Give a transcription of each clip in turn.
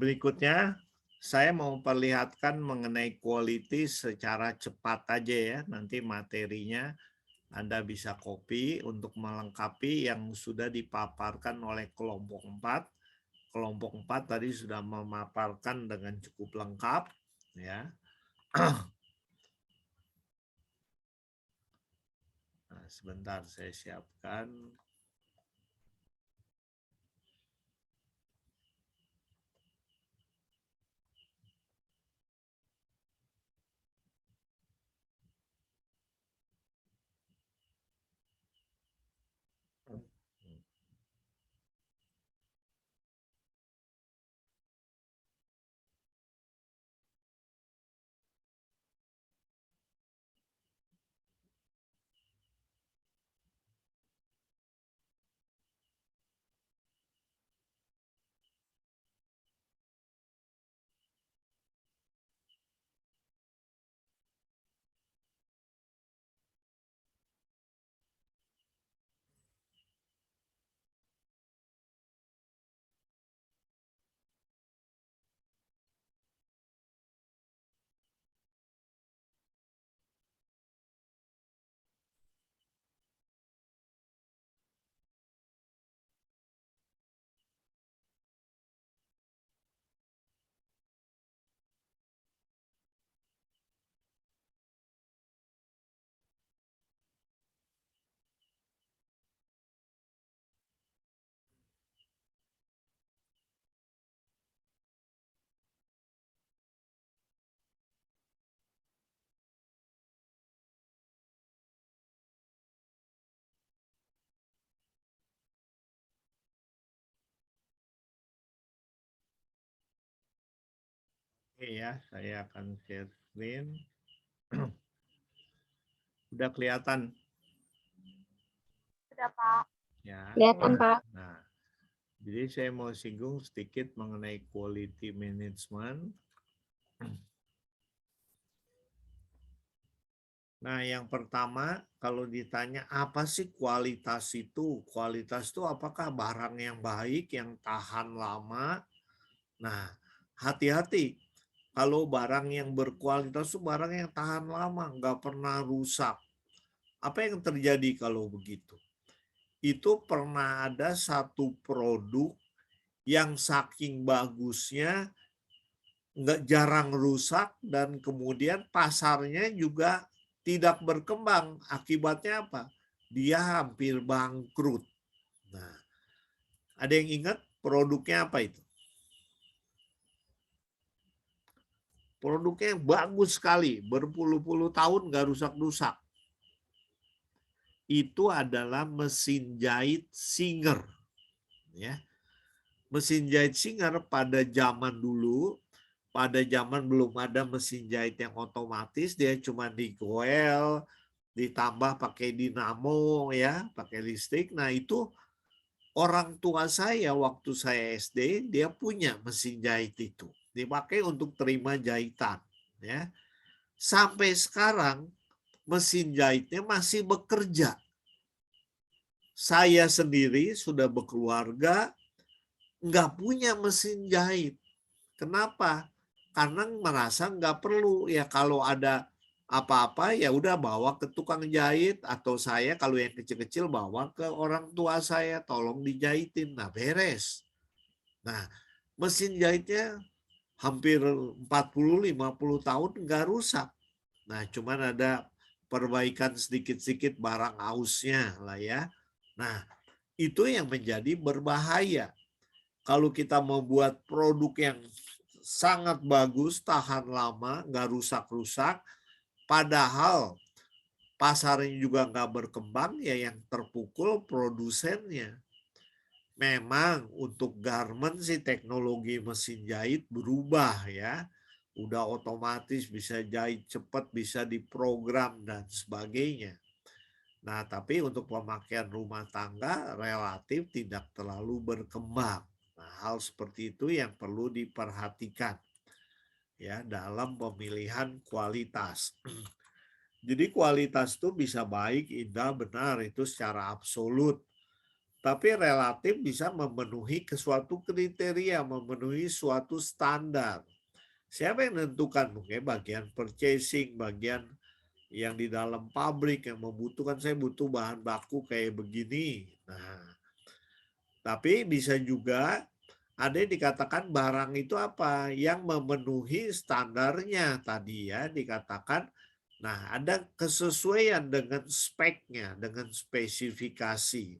berikutnya saya mau perlihatkan mengenai quality secara cepat aja ya. Nanti materinya Anda bisa copy untuk melengkapi yang sudah dipaparkan oleh kelompok 4. Kelompok 4 tadi sudah memaparkan dengan cukup lengkap ya. Nah, sebentar saya siapkan. Oke ya, saya akan share screen. Udah kelihatan Sudah, Pak. ya. Kelihatan, Pak. Nah, jadi saya mau singgung sedikit mengenai quality management. Nah, yang pertama kalau ditanya apa sih kualitas itu? Kualitas itu apakah barang yang baik, yang tahan lama? Nah, hati-hati. Kalau barang yang berkualitas itu barang yang tahan lama, nggak pernah rusak. Apa yang terjadi kalau begitu? Itu pernah ada satu produk yang saking bagusnya nggak jarang rusak dan kemudian pasarnya juga tidak berkembang. Akibatnya apa? Dia hampir bangkrut. Nah, ada yang ingat produknya apa itu? Produknya bagus sekali, berpuluh-puluh tahun nggak rusak-rusak. Itu adalah mesin jahit Singer. Ya, mesin jahit Singer pada zaman dulu, pada zaman belum ada mesin jahit yang otomatis, dia cuma digoel, ditambah pakai dinamo ya, pakai listrik. Nah, itu orang tua saya waktu saya SD, dia punya mesin jahit itu. Dipakai untuk terima jahitan ya. Sampai sekarang mesin jahitnya masih bekerja. Saya sendiri sudah berkeluarga, nggak punya mesin jahit. Kenapa? Karena merasa nggak perlu ya, kalau ada apa-apa ya udah bawa ke tukang jahit, atau saya kalau yang kecil-kecil bawa ke orang tua saya, tolong dijahitin. Nah, beres. Nah, mesin jahitnya hampir 40-50 tahun nggak rusak. Nah, cuman ada perbaikan sedikit-sedikit barang ausnya lah ya. Nah, itu yang menjadi berbahaya. Kalau kita membuat produk yang sangat bagus, tahan lama, nggak rusak-rusak, padahal pasarnya juga nggak berkembang, ya yang terpukul produsennya. Memang untuk garment sih teknologi mesin jahit berubah ya. Udah otomatis, bisa jahit cepat, bisa diprogram dan sebagainya. Nah, tapi untuk pemakaian rumah tangga relatif tidak terlalu berkembang. Nah, hal seperti itu yang perlu diperhatikan ya dalam pemilihan kualitas. Jadi kualitas itu bisa baik, indah, benar itu secara absolut. tapi relatif bisa memenuhi ke suatu kriteria, memenuhi suatu standar. Siapa yang menentukan? Mungkin bagian purchasing, bagian yang di dalam pabrik yang membutuhkan, saya butuh bahan baku kayak begini. Nah, tapi bisa juga ada yang dikatakan barang itu apa? Yang memenuhi standarnya tadi ya dikatakan. Nah, ada kesesuaian dengan speknya, dengan spesifikasi.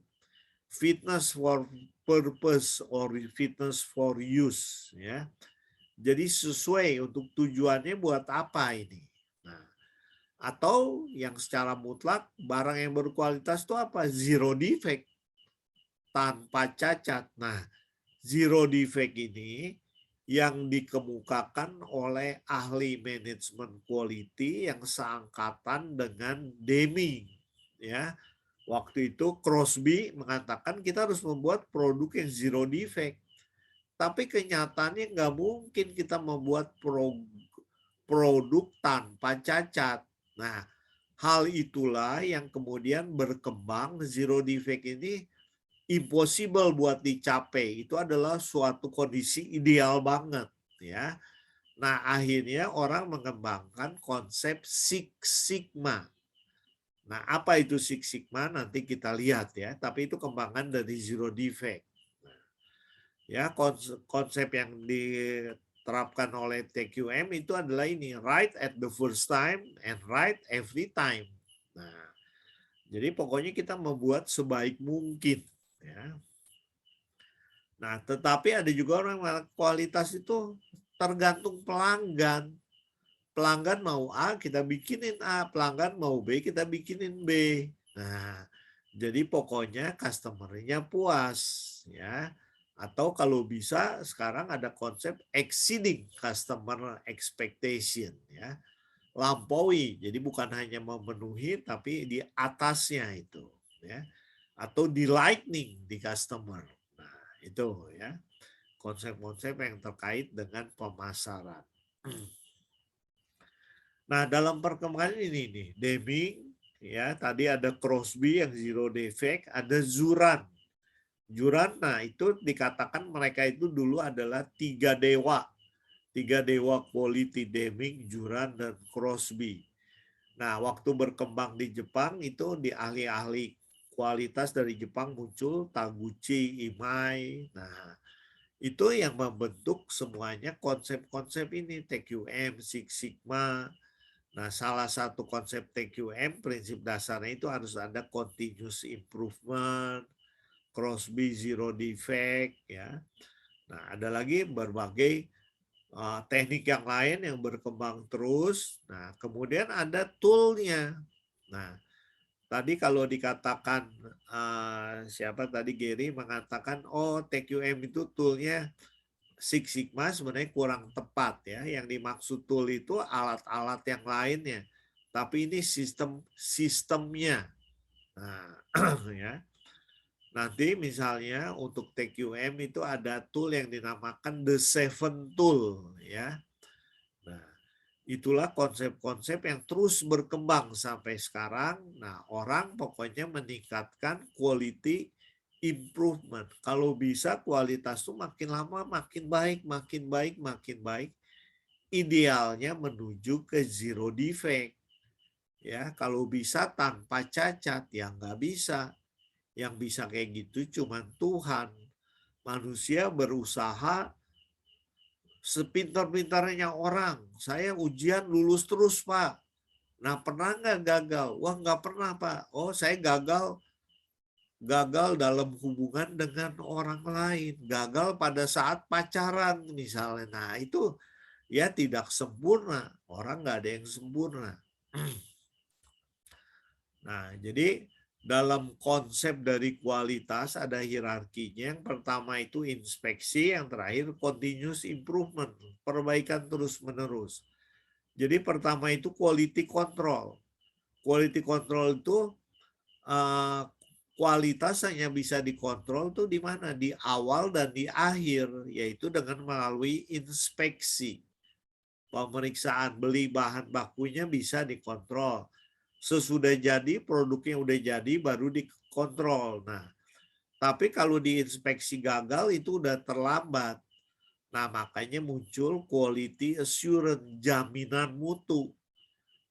Fitness for purpose or fitness for use ya. Jadi sesuai untuk tujuannya buat apa ini. Nah, atau yang secara mutlak barang yang berkualitas itu apa? Zero defect, tanpa cacat. Nah, zero defect ini yang dikemukakan oleh ahli manajemen quality yang seangkatan dengan Deming ya. Waktu itu Crosby mengatakan kita harus membuat produk yang zero defect. Tapi kenyataannya nggak mungkin kita membuat produk tanpa cacat. Nah, hal itulah yang kemudian berkembang. Zero defect ini impossible buat dicapai. Itu adalah suatu kondisi ideal banget ya. Nah, akhirnya orang mengembangkan konsep Six Sigma. Nah, apa itu Six Sigma? Nanti kita lihat ya. Tapi itu kembangan dari zero defect. Ya, konsep yang diterapkan oleh TQM itu adalah ini, right at the first time and right every time. Nah, jadi pokoknya kita membuat sebaik mungkin ya. Nah, tetapi ada juga orang yang kualitas itu tergantung pelanggan. Pelanggan mau A, kita bikinin A. Pelanggan mau B, kita bikinin B. Nah, jadi pokoknya customer-nya puas ya. Atau kalau bisa sekarang ada konsep exceeding customer expectation ya. Lampaui. Jadi bukan hanya memenuhi tapi di atasnya itu ya. Atau delighting di customer. Nah, itu ya. Konsep-konsep yang terkait dengan pemasaran. Nah, dalam perkembangan ini nih, Deming ya, tadi ada Crosby yang zero defect, ada Juran. Juran, nah itu dikatakan mereka itu dulu adalah tiga dewa quality, Deming, Juran, dan Crosby. Nah, waktu berkembang di Jepang itu di ahli-ahli kualitas dari Jepang muncul Taguchi, Imai. Nah, itu yang membentuk semuanya konsep-konsep ini, TQM, Six Sigma. Nah, salah satu konsep TQM, prinsip dasarnya itu harus ada continuous improvement, Crosby zero defect, ya. Nah, ada lagi berbagai teknik yang lain yang berkembang terus. Nah, kemudian ada toolnya. Nah, tadi kalau dikatakan siapa tadi Gary mengatakan, oh TQM itu toolnya Six Sigma, sebenarnya kurang tepat ya. Yang dimaksud tool itu alat-alat yang lainnya. Tapi ini sistemnya. Nah, ya. Nanti misalnya untuk TQM itu ada tool yang dinamakan The Seven Tool ya. Nah, itulah konsep-konsep yang terus berkembang sampai sekarang. Nah, orang pokoknya meningkatkan quality improvement. Kalau bisa kualitas itu makin lama makin baik, makin baik, makin baik. Idealnya menuju ke zero defect. Ya, kalau bisa tanpa cacat, ya nggak bisa. Yang bisa kayak gitu cuma Tuhan. Manusia berusaha sepintar-pintarnya orang. Saya ujian lulus terus, Pak. Nah, pernah nggak gagal? Wah, nggak pernah, Pak. Oh, saya gagal dalam hubungan dengan orang lain. Gagal pada saat pacaran misalnya. Nah, itu ya tidak sempurna. Orang nggak ada yang sempurna. Nah, jadi dalam konsep dari kualitas ada hierarkinya. Yang pertama itu inspeksi, yang terakhir continuous improvement, perbaikan terus-menerus. Jadi pertama itu quality control. Quality control itu kualitas hanya bisa dikontrol tuh di mana? Di awal dan di akhir, yaitu dengan melalui inspeksi. Pemeriksaan beli bahan bakunya bisa dikontrol. Sesudah jadi, produknya udah jadi baru dikontrol. Nah, Tapi kalau diinspeksi gagal itu udah terlambat. Nah, makanya muncul quality assurance, jaminan mutu.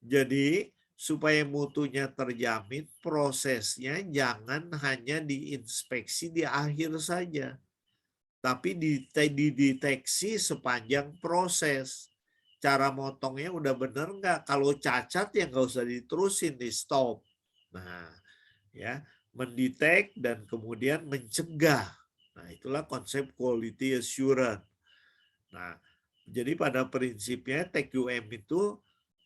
Jadi, supaya mutunya terjamin, prosesnya jangan hanya diinspeksi di akhir saja, tapi dideteksi sepanjang proses. Cara motongnya udah bener nggak? Kalau cacat ya nggak usah diterusin, di stop. Nah, ya, mendetek dan kemudian mencegah. Nah, itulah konsep quality assurance. Nah, jadi pada prinsipnya TQM itu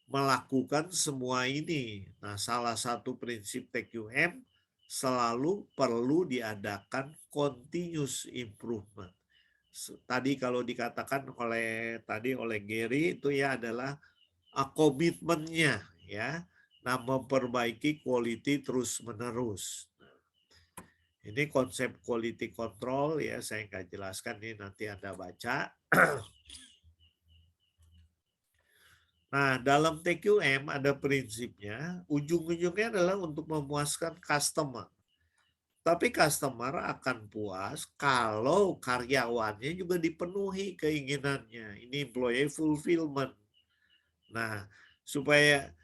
melakukan semua ini. Nah, salah satu prinsip TQM selalu perlu diadakan continuous improvement. Tadi kalau dikatakan oleh Gary itu ya adalah komitmennya ya. Nah, memperbaiki quality terus-menerus. Ini konsep quality control ya, saya nggak jelaskan ini, nanti Anda baca. Nah, dalam TQM ada prinsipnya, ujung-ujungnya adalah untuk memuaskan customer. Tapi customer akan puas kalau karyawannya juga dipenuhi keinginannya. Ini employee fulfillment. Nah, supaya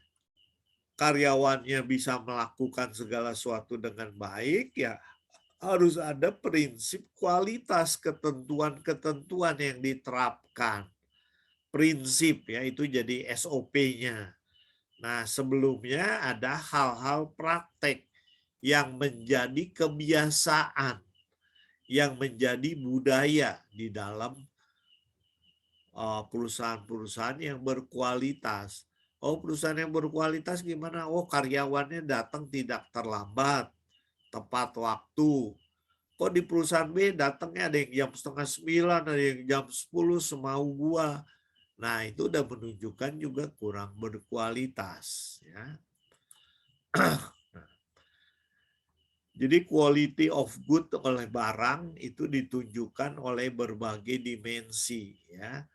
karyawannya bisa melakukan segala sesuatu dengan baik, ya harus ada prinsip kualitas, ketentuan-ketentuan yang diterapkan. Prinsip ya, itu jadi SOP-nya. Nah, sebelumnya ada hal-hal praktek yang menjadi kebiasaan, yang menjadi budaya di dalam perusahaan-perusahaan yang berkualitas. Oh, perusahaan yang berkualitas gimana? Oh, karyawannya datang tidak terlambat, tepat waktu. Kok di perusahaan B datangnya ada yang jam setengah 9, ada yang jam 10 semau gua. Nah, itu udah menunjukkan juga kurang berkualitas. Ya. Jadi quality of good oleh barang itu ditunjukkan oleh berbagai dimensi. Ya.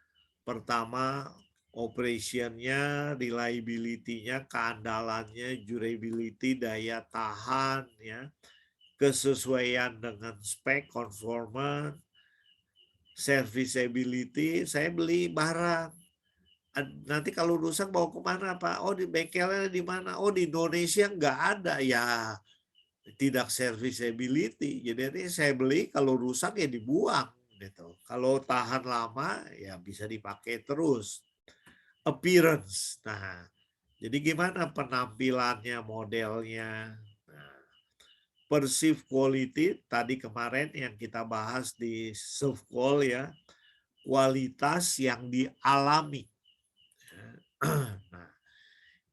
Pertama, operationnya, reliability-nya, keandalannya, durability, daya tahan, ya, kesesuaian dengan spek, conformance, serviceability. Saya beli barang, nanti kalau rusak bawa kemana Pak? Oh, di bengkelnya di mana? Oh, di Indonesia nggak ada. Ya, tidak serviceability. Jadi saya beli, kalau rusak ya dibuang gitu. Kalau tahan lama ya bisa dipakai terus. Appearance. Nah, jadi gimana penampilannya, modelnya. Nah, perceived quality tadi kemarin yang kita bahas di self call ya, kualitas yang dialami. Nah,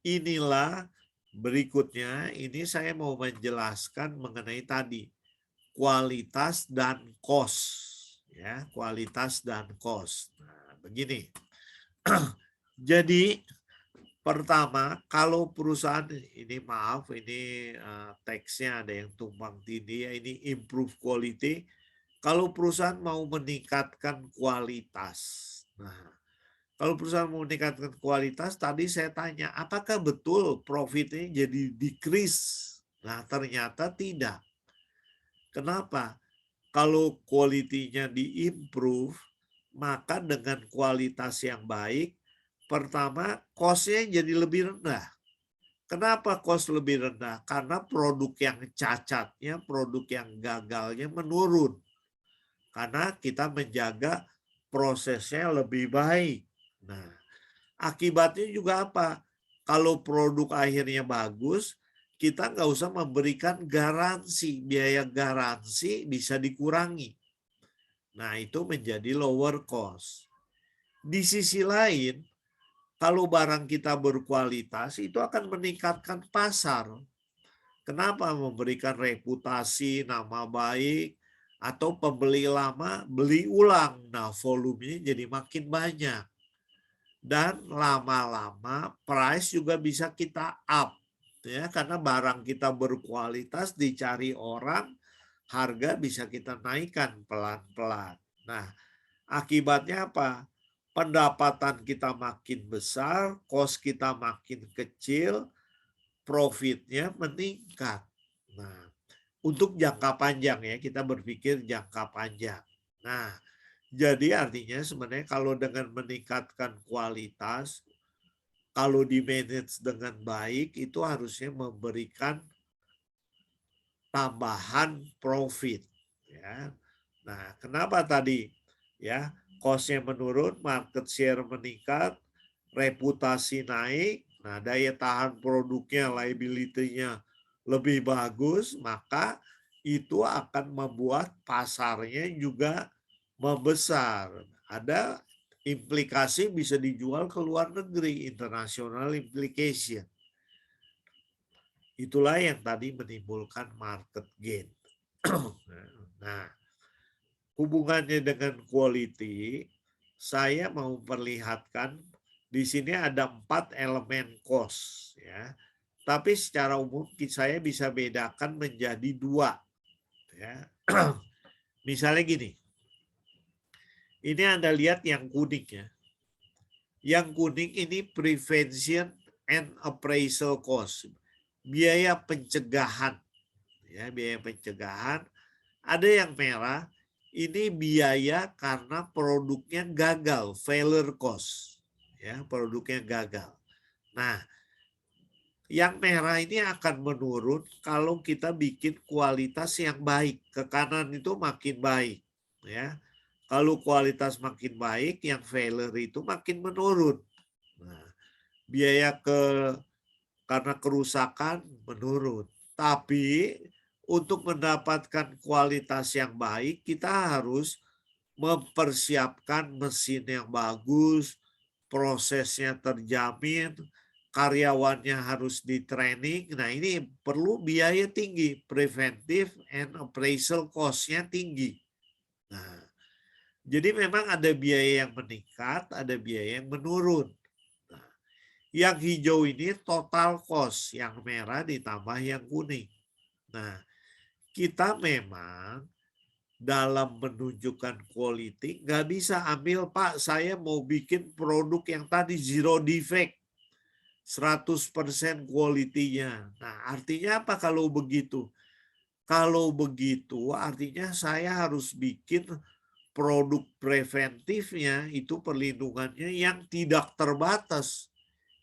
inilah berikutnya, ini saya mau menjelaskan mengenai tadi kualitas dan cost, ya, kualitas dan cost. Nah, begini. Jadi pertama, kalau perusahaan ini, maaf, ini teksnya ada yang tumpang tindih ya, ini improve quality. Kalau perusahaan mau meningkatkan kualitas. Nah, kalau perusahaan mau meningkatkan kualitas, tadi saya tanya, apakah betul profitnya jadi decrease? Nah, ternyata tidak. Kenapa? Kalau quality-nya diimprove, maka dengan kualitas yang baik, pertama cost-nya jadi lebih rendah. Kenapa cost lebih rendah? Karena produk yang cacatnya, produk yang gagalnya menurun. Karena kita menjaga prosesnya lebih baik. Nah, akibatnya juga apa? Kalau produk akhirnya bagus, kita nggak usah memberikan garansi. Biaya garansi bisa dikurangi. Nah, itu menjadi lower cost. Di sisi lain, kalau barang kita berkualitas, itu akan meningkatkan pasar. Kenapa? Memberikan reputasi, nama baik, atau pembeli lama beli ulang. Nah, volumenya jadi makin banyak. Dan lama-lama price juga bisa kita up. Ya, karena barang kita berkualitas dicari orang, harga bisa kita naikkan pelan-pelan. Nah, akibatnya apa? Pendapatan kita makin besar, cost kita makin kecil, profitnya meningkat. Nah, untuk jangka panjang ya, kita berpikir jangka panjang. Nah, jadi artinya sebenarnya kalau dengan meningkatkan kualitas, kalau di-manage dengan baik itu harusnya memberikan tambahan profit ya. Nah, kenapa tadi ya cost-nya menurun, market share meningkat, reputasi naik, nah daya tahan produknya, liability-nya lebih bagus, maka itu akan membuat pasarnya juga membesar. Ada implikasi bisa dijual ke luar negeri, international implication. Itulah yang tadi menimbulkan market gain. Nah, hubungannya dengan quality, saya mau perlihatkan di sini ada 4 elemen cost ya. Tapi secara umum saya bisa bedakan menjadi 2 ya. Misalnya gini. Ini Anda lihat yang kuning ya. Yang kuning ini prevention and appraisal cost. Biaya pencegahan. Ya, biaya pencegahan. Ada yang merah, ini biaya karena produknya gagal, failure cost. Ya, produknya gagal. Nah, yang merah ini akan menurun kalau kita bikin kualitas yang baik. Ke kanan itu makin baik, ya. Kalau kualitas makin baik, yang failure itu makin menurun. Nah, biaya karena kerusakan menurun. Tapi untuk mendapatkan kualitas yang baik, kita harus mempersiapkan mesin yang bagus, prosesnya terjamin, karyawannya harus di-training. Nah, ini perlu biaya tinggi, preventive and appraisal cost-nya tinggi. Nah, jadi memang ada biaya yang meningkat, ada biaya yang menurun. Nah, yang hijau ini total cost, yang merah ditambah yang kuning. Nah, kita memang dalam menunjukkan quality nggak bisa ambil, Pak, saya mau bikin produk yang tadi zero defect, 100% quality-nya. Nah, artinya apa kalau begitu? Kalau begitu artinya saya harus bikin produk preventifnya itu perlindungannya yang tidak terbatas,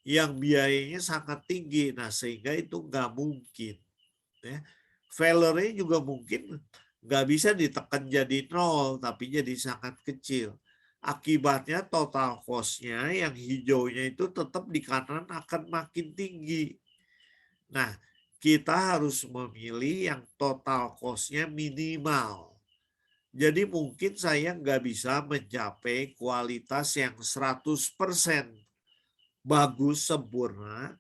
yang biayanya sangat tinggi. Nah, sehingga itu nggak mungkin. Ya. Failure-nya juga mungkin nggak bisa ditekan jadi nol, tapi jadi sangat kecil. Akibatnya total cost-nya yang hijaunya itu tetap di kanan akan makin tinggi. Nah, kita harus memilih yang total cost-nya minimal. Jadi mungkin saya nggak bisa mencapai kualitas yang 100% bagus, sempurna,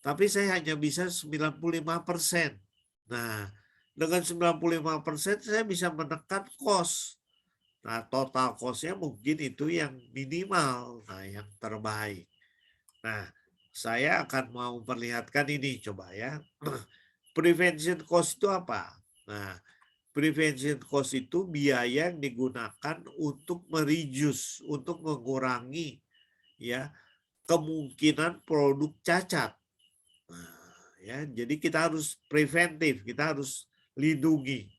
tapi saya hanya bisa 95%. Nah, dengan 95% saya bisa menekan cost. Nah, total cost-nya mungkin itu yang minimal, nah yang terbaik. Nah, saya akan mau perlihatkan ini coba ya. Prevention cost itu apa? Nah, prevention cost itu biaya yang digunakan untuk mereduce, untuk mengurangi ya kemungkinan produk cacat. Nah, ya, jadi kita harus preventif, kita harus lindungi.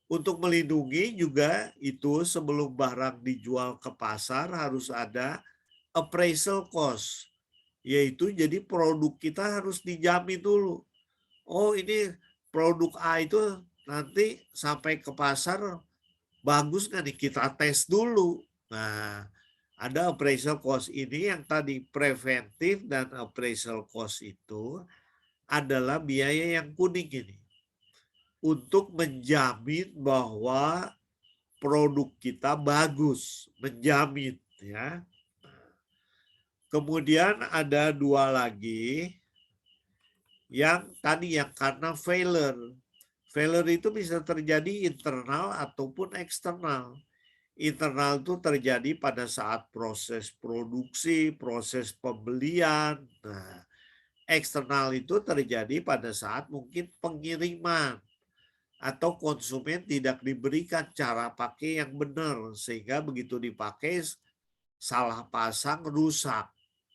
Untuk melindungi juga itu sebelum barang dijual ke pasar harus ada appraisal cost, yaitu jadi produk kita harus dijamin dulu. Oh, ini produk A itu nanti sampai ke pasar bagus nggak nih? Kita tes dulu. Nah, ada appraisal cost ini yang tadi preventif, dan appraisal cost itu adalah biaya yang kuning ini. Untuk menjamin bahwa produk kita bagus, menjamin ya. Kemudian ada 2 lagi yang tadi yang karena failure. Failure itu bisa terjadi internal ataupun eksternal. Internal itu terjadi pada saat proses produksi, proses pembelian. Nah, eksternal itu terjadi pada saat mungkin pengiriman atau konsumen tidak diberikan cara pakai yang benar, sehingga begitu dipakai salah pasang, rusak.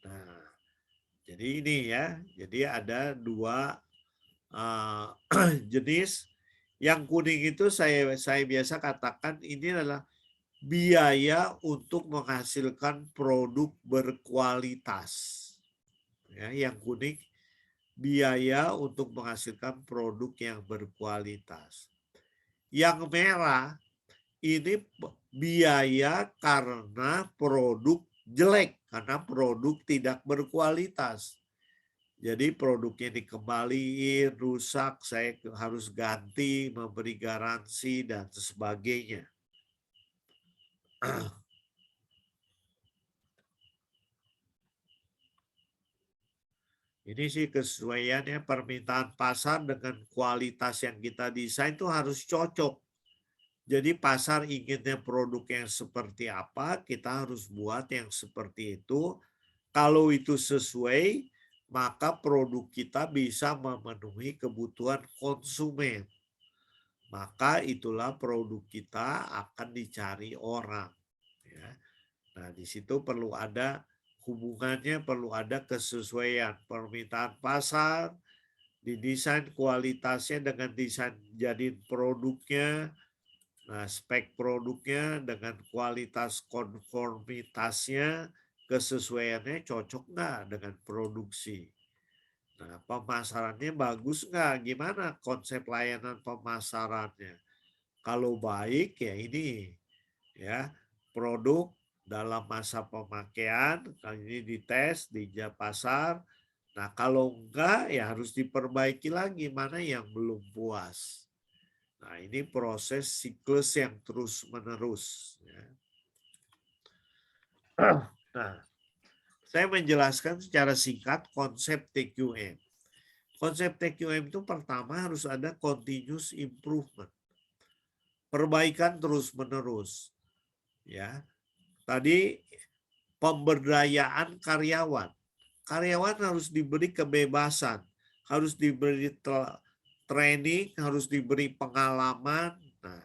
Nah, jadi ini ya, jadi ada 2 jenis. Yang kuning itu saya biasa katakan ini adalah biaya untuk menghasilkan produk berkualitas. Ya, yang kuning biaya untuk menghasilkan produk yang berkualitas. Yang merah ini biaya karena produk jelek, karena produk tidak berkualitas. Jadi produknya dikembaliin, rusak, saya harus ganti, memberi garansi, dan sebagainya. Ini sih kesesuaiannya permintaan pasar dengan kualitas yang kita desain itu harus cocok. Jadi pasar inginnya produk yang seperti apa, kita harus buat yang seperti itu. Kalau itu sesuai, maka produk kita bisa memenuhi kebutuhan konsumen. Maka itulah produk kita akan dicari orang. Ya. Nah, di situ perlu ada hubungannya, perlu ada kesesuaian permintaan pasar, didesain kualitasnya dengan desain jadi produknya, nah spek produknya dengan kualitas konformitasnya, kesesuaiannya cocok nggak dengan produksi. Nah, pemasarannya bagus nggak? Gimana konsep layanan pemasarannya? Kalau baik ya ini ya produk dalam masa pemakaian kali ini dites di pasar. Nah kalau enggak ya harus diperbaiki lagi mana yang belum puas. Nah ini proses siklus yang terus menerus. Ya. Nah saya menjelaskan secara singkat konsep TQM. Konsep TQM itu pertama harus ada continuous improvement. Perbaikan terus menerus. Ya, tadi pemberdayaan karyawan. Karyawan harus diberi kebebasan, harus diberi training, harus diberi pengalaman. Nah,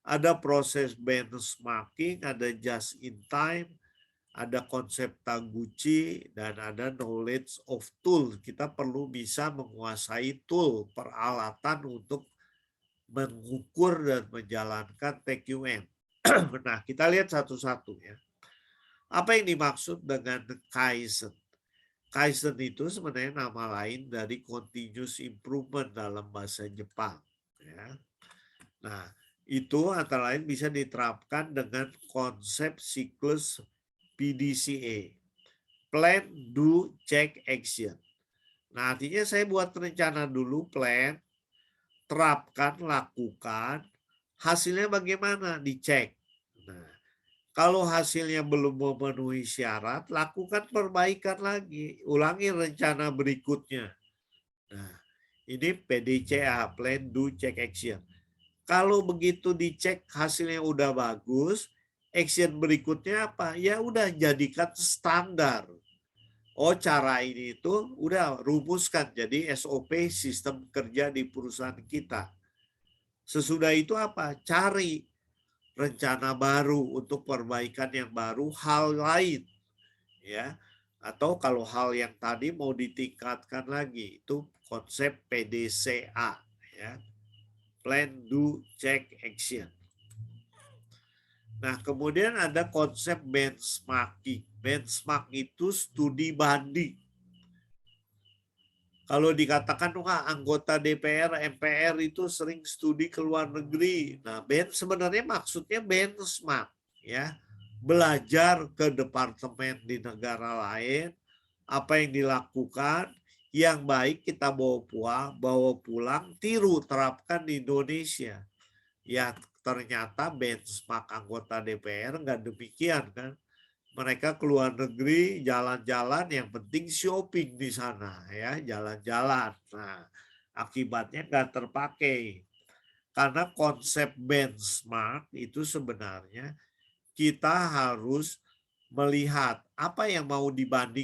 ada proses benchmarking, ada just in time, ada konsep Taguchi, dan ada knowledge of tool. Kita perlu bisa menguasai tool, peralatan untuk mengukur dan menjalankan TQM. Nah, kita lihat satu-satu ya. Apa yang dimaksud dengan Kaizen? Kaizen itu sebenarnya nama lain dari continuous improvement dalam bahasa Jepang. Ya. Nah, itu antara lain bisa diterapkan dengan konsep siklus PDCA. Plan, Do, Check, Action. Nah, artinya saya buat rencana dulu, plan, terapkan, lakukan, hasilnya bagaimana? Dicek. Nah, kalau hasilnya belum memenuhi syarat, lakukan perbaikan lagi. Ulangi rencana berikutnya. Nah, ini PDCA, Plan, Do, Check, Action. Kalau begitu dicek hasilnya udah bagus, action berikutnya apa? Ya udah jadikan standar. Oh cara ini itu udah rumuskan jadi SOP sistem kerja di perusahaan kita. Sesudah itu apa? Cari rencana baru untuk perbaikan yang baru, hal lain ya. Atau kalau hal yang tadi mau ditingkatkan lagi, itu konsep PDCA ya. Plan, Do, Check, Action. Nah, kemudian ada konsep benchmarking. Benchmark itu studi banding. Kalau dikatakan wah anggota DPR, MPR itu sering studi ke luar negeri. Nah, sebenarnya maksudnya benchmark ya. Belajar ke departemen di negara lain, apa yang dilakukan, yang baik kita bawa pulang, tiru terapkan di Indonesia. Ya ternyata benchmark anggota DPR nggak demikian kan. Mereka keluar negeri jalan-jalan yang penting shopping di sana ya jalan-jalan. Nah akibatnya nggak terpakai karena konsep benchmark itu sebenarnya kita harus melihat apa yang mau dibanding